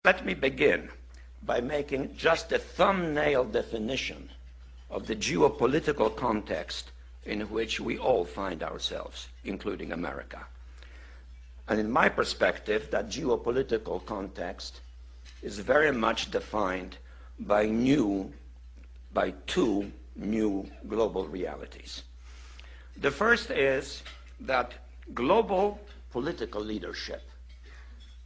Let me begin by making just a thumbnail definition of the geopolitical context in which we all find ourselves, including America. And in my perspective, that geopolitical context is very much defined by two new global realities. The first is that global political leadership,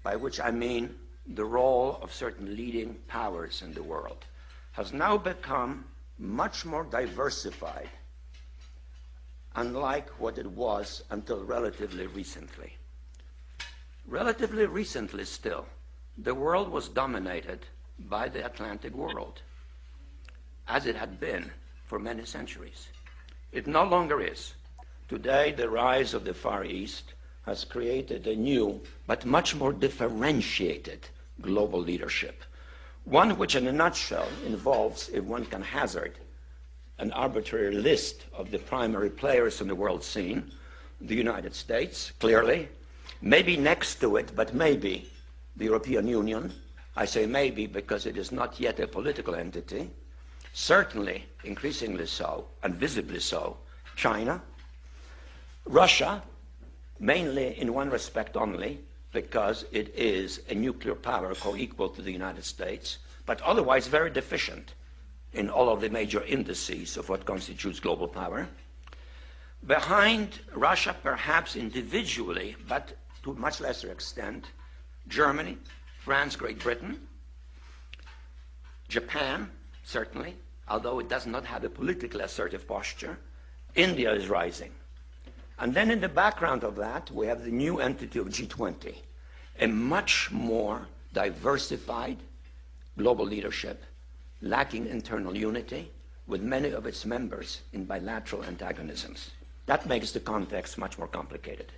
by which I mean the role of certain leading powers in the world, has now become much more diversified, unlike what it was until relatively recently. Relatively recently still, the world was dominated by the Atlantic world, as it had been for many centuries. It no longer is. Today, the rise of the Far East has created a new but much more differentiated global leadership, one which in a nutshell involves, if one can hazard an arbitrary list of the primary players in the world scene, the United States, clearly, maybe next to it, but maybe the European Union. I say maybe because it is not yet a political entity. Certainly, increasingly so, and visibly so, China, Russia, mainly in one respect only, because it is a nuclear power co-equal to the United States, but otherwise very deficient in all of the major indices of what constitutes global power. Behind Russia, perhaps individually, but to a much lesser extent, Germany, France, Great Britain, Japan, certainly, although it does not have a politically assertive posture. India is rising. And then in the background of that, we have the new entity of G20, a much more diversified global leadership, lacking internal unity, with many of its members in bilateral antagonisms. That makes the context much more complicated.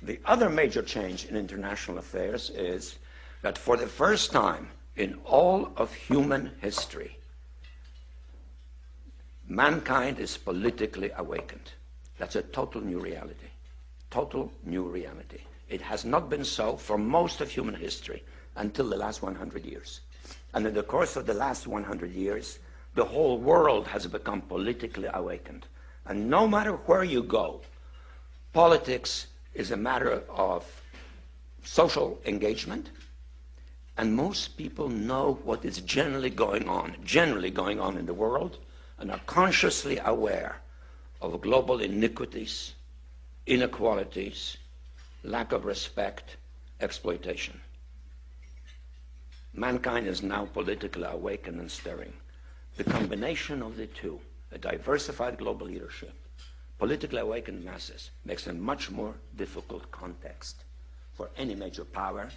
The other major change in international affairs is that for the first time in all of human history, mankind is politically awakened. That's a total new reality. Total new reality. It has not been so for most of human history until the last 100 years. And in the course of the last 100 years, the whole world has become politically awakened. And no matter where you go, politics is a matter of social engagement, and most people know what is generally going on in the world, and are consciously aware of global iniquities, inequalities, lack of respect, exploitation. Mankind is now politically awakened and stirring. The combination of the two, a diversified global leadership, politically awakened masses, makes a much more difficult context for any major power,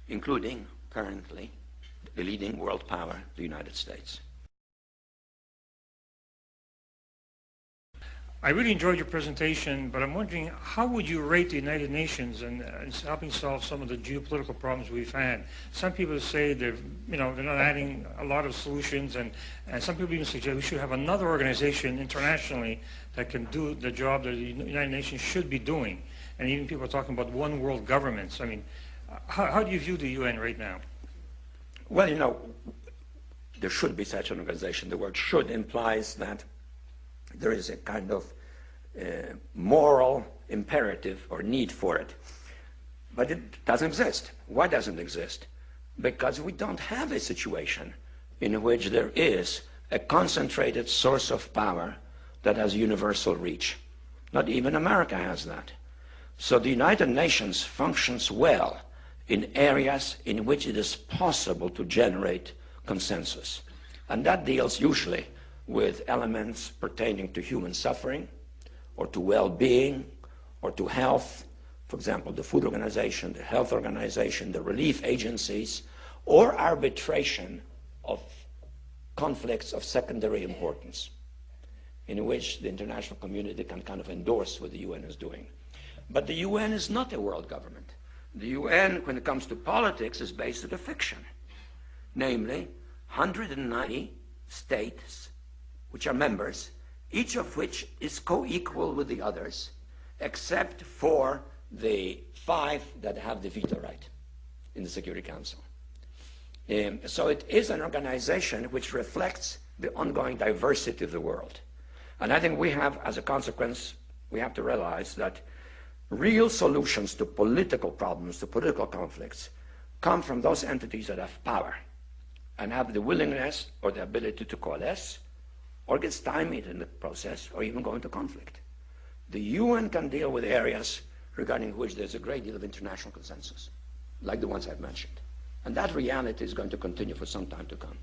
including currently the leading world power, the United States. I really enjoyed your presentation, but I'm wondering, how would you rate the United Nations in helping solve some of the geopolitical problems we've had? Some people say they're not adding a lot of solutions, and some people even suggest we should have another organization internationally that can do the job that the United Nations should be doing. And even people are talking about one world governments. I mean, how do you view the UN right now? Well, there should be such an organization. The word should implies that there is a kind of moral imperative or need for it. But it doesn't exist. Why doesn't it exist? Because we don't have a situation in which there is a concentrated source of power that has universal reach. Not even America has that. So the United Nations functions well in areas in which it is possible to generate consensus. And that deals usually with elements pertaining to human suffering, or to well-being, or to health, for example, the Food Organization, the Health Organization, the relief agencies, or arbitration of conflicts of secondary importance, in which the international community can kind of endorse what the UN is doing. But the UN is not a world government. The UN, when it comes to politics, is based on a fiction, namely 190 states which are members, each of which is co-equal with the others, except for the 5 that have the veto right in the Security Council. So it is an organization which reflects the ongoing diversity of the world. And I think we have, as a consequence, we have to realize that real solutions to political problems, to political conflicts, come from those entities that have power and have the willingness or the ability to coalesce or get stymied in the process or even go into conflict. The UN can deal with areas regarding which there's a great deal of international consensus, like the ones I've mentioned. And that reality is going to continue for some time to come.